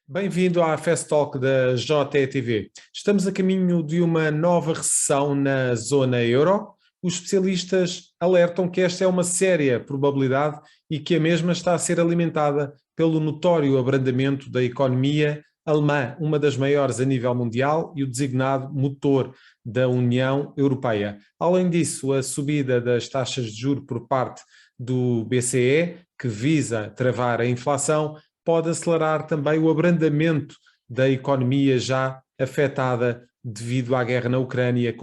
Bem-vindo à Fast Talk da JTV. Estamos a caminho de uma nova recessão na zona euro. Os especialistas alertam que esta é uma séria probabilidade e que a mesma está a ser alimentada pelo notório abrandamento da economia alemã, uma das maiores a nível mundial e o designado motor da União Europeia. Além disso, a subida das taxas de juros por parte do BCE, que visa travar a inflação, pode acelerar também o abrandamento da economia já afetada devido à guerra na Ucrânia,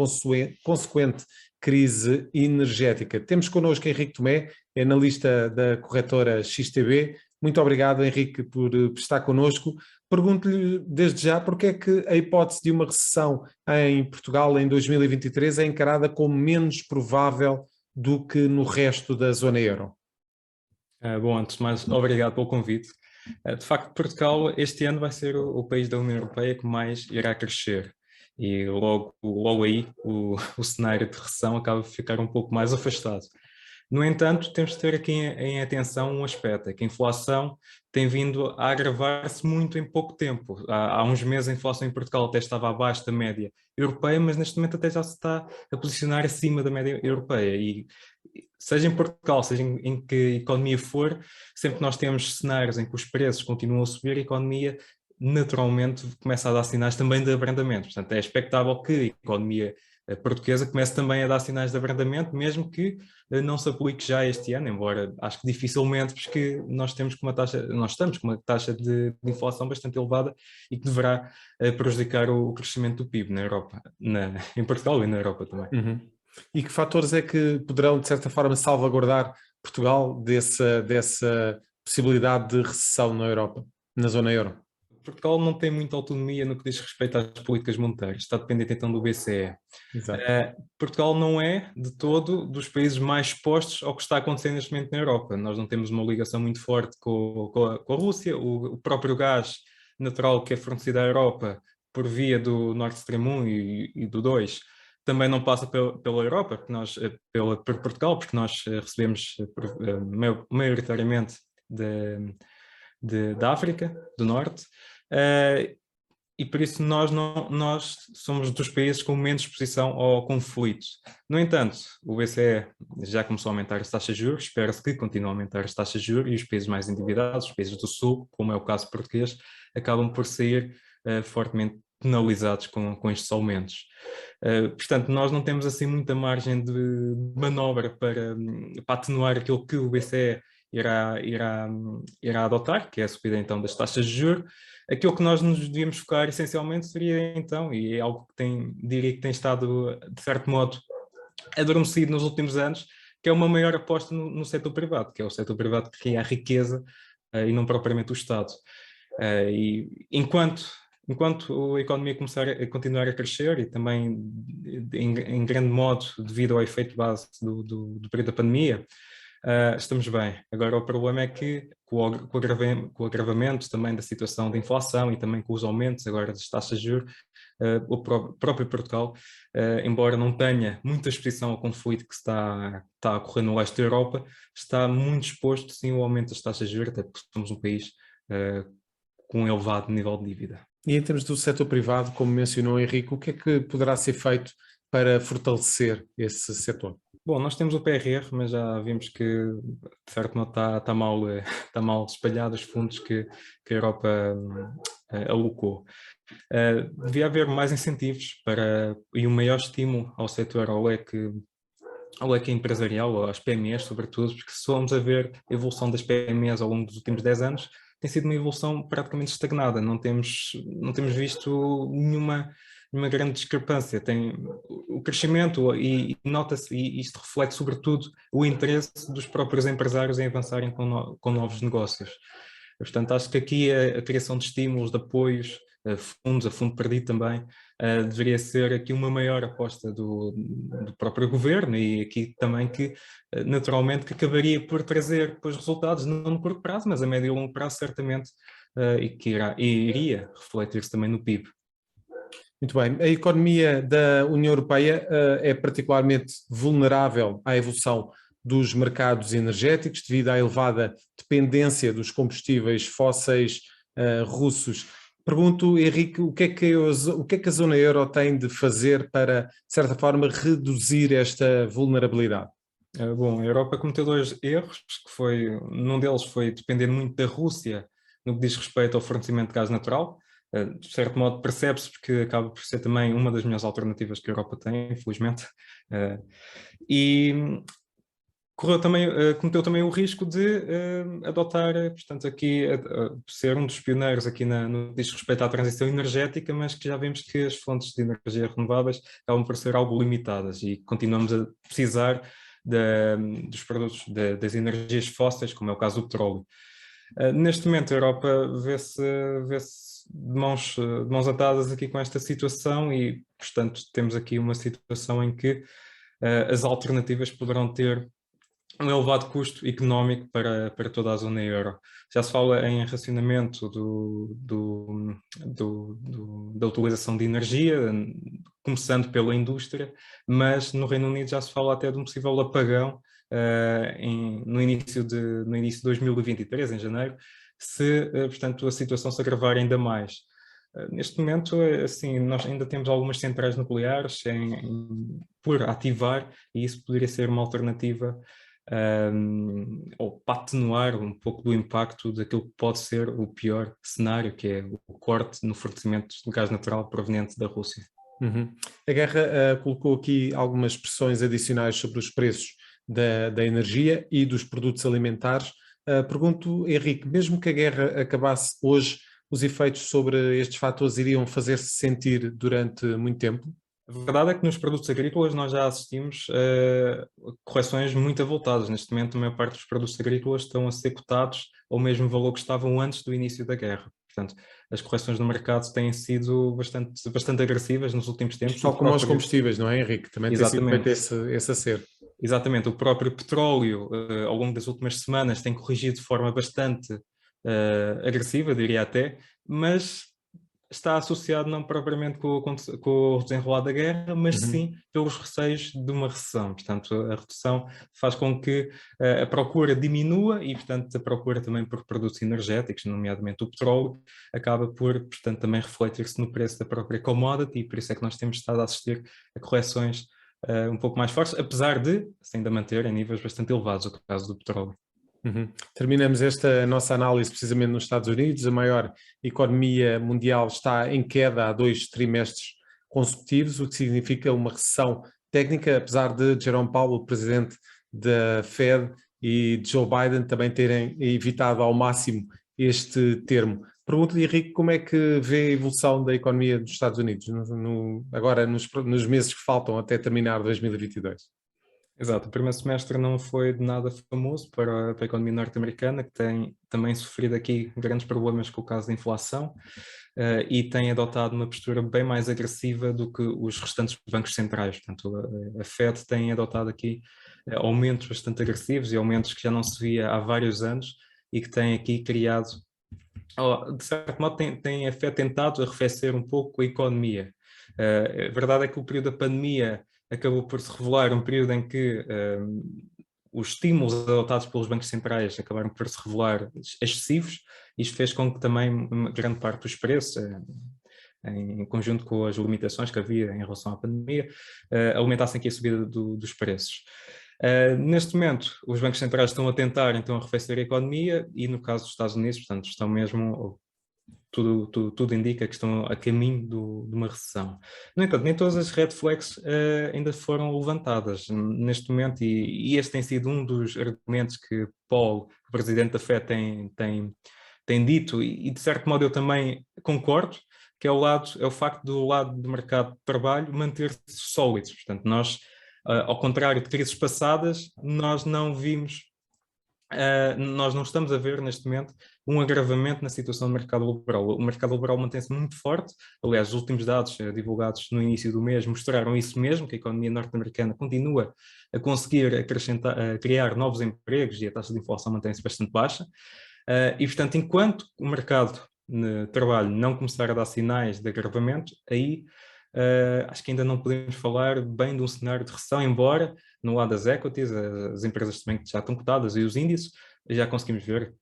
consequente crise energética. Temos connosco Henrique Tomé, analista da corretora XTB. Muito obrigado, Henrique, por estar connosco. Pergunto-lhe desde já porque é que a hipótese de uma recessão em Portugal em 2023 é encarada como menos provável do que no resto da zona euro. Bom, antes de mais, obrigado pelo convite. De facto, Portugal este ano vai ser o país da União Europeia que mais irá crescer e logo aí o cenário de recessão acaba de ficar um pouco mais afastado. No entanto, temos de ter aqui em atenção um aspecto, é que a inflação tem vindo a agravar-se muito em pouco tempo. Há uns meses a inflação em Portugal até estava abaixo da média europeia, mas neste momento até já se está a posicionar acima da média europeia. E seja em Portugal, seja em que economia for, sempre que nós temos cenários em que os preços continuam a subir, a economia naturalmente começa a dar sinais também de abrandamento. Portanto, é expectável que a economia portuguesa comece também a dar sinais de abrandamento, mesmo que não se aplique já este ano, embora acho que dificilmente, porque nós estamos com uma taxa de inflação bastante elevada e que deverá prejudicar o crescimento do PIB na Europa, em Portugal e na Europa também. Uhum. E que fatores é que poderão, de certa forma, salvaguardar Portugal dessa possibilidade de recessão na Europa, na zona euro? Portugal não tem muita autonomia no que diz respeito às políticas monetárias, está dependente então do BCE. Exato. Portugal não é, de todo, dos países mais expostos ao que está acontecendo neste momento na Europa. Nós não temos uma ligação muito forte com a Rússia, o próprio gás natural que é fornecido à Europa por via do Nord Stream 1 e do 2 também não passa pela Europa, por Portugal, porque nós recebemos maioritariamente da África do Norte, e por isso nós somos dos países com menos exposição ao conflito. No entanto, o BCE já começou a aumentar as taxas de juros, espera-se que continue a aumentar as taxas de juros, e os países mais endividados, os países do Sul, como é o caso português, acabam por sair fortemente penalizados com estes aumentos. Portanto, nós não temos assim muita margem de manobra para atenuar aquilo que o BCE irá adotar, que é a subida então das taxas de juros. Aquilo que nós nos devíamos focar essencialmente seria então, e é algo que diria que tem estado de certo modo adormecido nos últimos anos, que é uma maior aposta no setor privado, que é o setor privado que cria a riqueza e não propriamente o Estado. E enquanto a economia continuar a crescer e também em grande modo devido ao efeito base do período da pandemia, estamos bem. Agora o problema é que com o agravamento também da situação de inflação e também com os aumentos agora das taxas de juros, o próprio Portugal, embora não tenha muita exposição ao conflito que está a ocorrer no leste da Europa, está muito exposto sim ao aumento das taxas de juros, até porque somos um país com um elevado nível de dívida. E em termos do setor privado, como mencionou Henrique, o que é que poderá ser feito para fortalecer esse setor? Bom, nós temos o PRR, mas já vimos que, de certo modo, está mal espalhado os fundos que a Europa alocou. Devia haver mais incentivos e um maior estímulo ao setor, ao leque empresarial, às PMEs, sobretudo, porque se formos a ver a evolução das PMEs ao longo dos últimos 10 anos, tem sido uma evolução praticamente estagnada, não temos visto nenhuma grande discrepância. Tem o crescimento e nota-se, e isto reflete sobretudo o interesse dos próprios empresários em avançarem com novos negócios. Portanto, acho que aqui a criação de estímulos, de apoios, fundos, a fundo perdido também, deveria ser aqui uma maior aposta do próprio governo e aqui também que, naturalmente, que acabaria por trazer depois resultados, não no curto prazo, mas a médio e longo prazo, certamente, e que iria refletir-se também no PIB. Muito bem. A economia da União Europeia é particularmente vulnerável à evolução dos mercados energéticos devido à elevada dependência dos combustíveis fósseis russos. Pergunto, Henrique, o que é que a zona euro tem de fazer para, de certa forma, reduzir esta vulnerabilidade? Bom, a Europa cometeu dois erros, num deles foi depender muito da Rússia no que diz respeito ao fornecimento de gás natural. De certo modo percebe-se porque acaba por ser também uma das melhores alternativas que a Europa tem, infelizmente. E cometeu também o risco de adotar, portanto, aqui ser um dos pioneiros aqui no que diz respeito à transição energética, mas que já vemos que as fontes de energia renováveis acabam por ser algo limitadas e continuamos a precisar dos produtos das energias fósseis, como é o caso do petróleo. Neste momento, a Europa vê-se de mãos atadas aqui com esta situação e, portanto, temos aqui uma situação em que as alternativas poderão ter um elevado custo económico para toda a zona euro. Já se fala em racionamento da utilização de energia, começando pela indústria, mas no Reino Unido já se fala até de um possível apagão no início de 2023, em janeiro, se, portanto, a situação se agravar ainda mais. Neste momento, assim, nós ainda temos algumas centrais nucleares por ativar e isso poderia ser uma alternativa ou para atenuar um pouco do impacto daquilo que pode ser o pior cenário, que é o corte no fornecimento de gás natural proveniente da Rússia. Uhum. A guerra colocou aqui algumas pressões adicionais sobre os preços da energia e dos produtos alimentares. Pergunto, Henrique, mesmo que a guerra acabasse hoje, os efeitos sobre estes fatores iriam fazer-se sentir durante muito tempo? A verdade é que nos produtos agrícolas nós já assistimos a correções muito avultadas. Neste momento, a maior parte dos produtos agrícolas estão a ser cotados ao mesmo valor que estavam antes do início da guerra. Portanto, as correções no mercado têm sido bastante agressivas nos últimos tempos. Tal como aos combustíveis, não é, Henrique? Também tem sido feito esse acerto. Exatamente. O próprio petróleo, ao longo das últimas semanas, tem corrigido de forma bastante agressiva, diria até, mas está associado não propriamente com o desenrolar da guerra, mas sim pelos receios de uma recessão. Portanto, a redução faz com que a procura diminua e, portanto, a procura também por produtos energéticos, nomeadamente o petróleo, acaba por, portanto, também refletir-se no preço da própria commodity e por isso é que nós temos estado a assistir a correções um pouco mais fortes, apesar de se ainda manter em níveis bastante elevados, o caso do petróleo. Terminamos esta nossa análise precisamente nos Estados Unidos. A maior economia mundial está em queda há 2 trimestres consecutivos, o que significa uma recessão técnica, apesar de Jerome Powell, o presidente da Fed, e Joe Biden também terem evitado ao máximo este termo. Pergunto-lhe, Henrique, como é que vê a evolução da economia dos Estados Unidos agora nos meses que faltam até terminar 2022? Exato, o primeiro semestre não foi de nada famoso para a economia norte-americana, que tem também sofrido aqui grandes problemas com o caso da inflação e tem adotado uma postura bem mais agressiva do que os restantes bancos centrais. Portanto, a Fed tem adotado aqui aumentos bastante agressivos e aumentos que já não se via há vários anos e que tem aqui criado, de certo modo, tem a Fed tentado arrefecer um pouco a economia. A verdade é que o período da pandemia acabou por se revelar um período em que os estímulos adotados pelos bancos centrais acabaram por se revelar excessivos. Isto fez com que também uma grande parte dos preços, em conjunto com as limitações que havia em relação à pandemia, aumentassem aqui a subida dos preços. Neste momento, os bancos centrais estão a tentar então arrefecer a economia e no caso dos Estados Unidos, portanto, estão mesmo... Tudo indica que estão a caminho de uma recessão. No entanto, nem todas as red flags ainda foram levantadas neste momento e este tem sido um dos argumentos que Paul, o presidente da FED, tem dito e de certo modo eu também concordo, que é o facto do lado do mercado de trabalho manter-se sólido. Portanto, nós, ao contrário de crises passadas, nós não estamos a ver neste momento um agravamento na situação do mercado laboral. O mercado laboral mantém-se muito forte. Aliás, os últimos dados divulgados no início do mês mostraram isso mesmo, que a economia norte-americana continua a conseguir criar novos empregos e a taxa de inflação mantém-se bastante baixa. E, portanto, enquanto o mercado de trabalho não começar a dar sinais de agravamento, aí acho que ainda não podemos falar bem de um cenário de recessão, embora no lado das equities, as empresas também que já estão cotadas e os índices, já conseguimos ver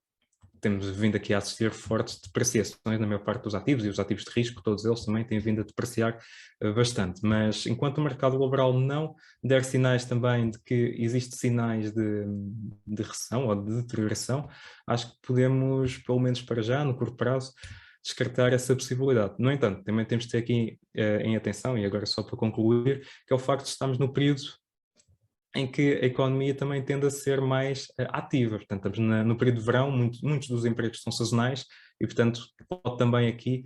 temos vindo aqui a assistir fortes depreciações na maior parte dos ativos, e os ativos de risco, todos eles também têm vindo a depreciar bastante. Mas enquanto o mercado laboral não der sinais também de que existem sinais de recessão ou de deterioração, acho que podemos, pelo menos para já, no curto prazo, descartar essa possibilidade. No entanto, também temos de ter aqui em atenção, e agora só para concluir, que é o facto de estarmos no período em que a economia também tende a ser mais ativa. Portanto, estamos no período de verão, muitos dos empregos são sazonais e, portanto, pode também aqui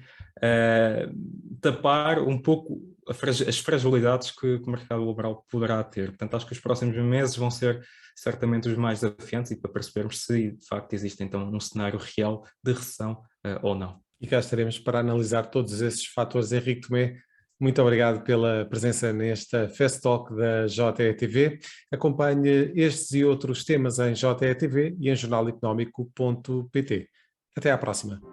tapar um pouco as fragilidades que o mercado laboral poderá ter. Portanto, acho que os próximos meses vão ser certamente os mais desafiantes, e para percebermos se, de facto, existe então um cenário real de recessão ou não. E cá estaremos para analisar todos esses fatores. Henrique Tomé, muito obrigado pela presença nesta Fast Talk da JETV. Acompanhe estes e outros temas em JETV e em jornaleconómico.pt. Até à próxima.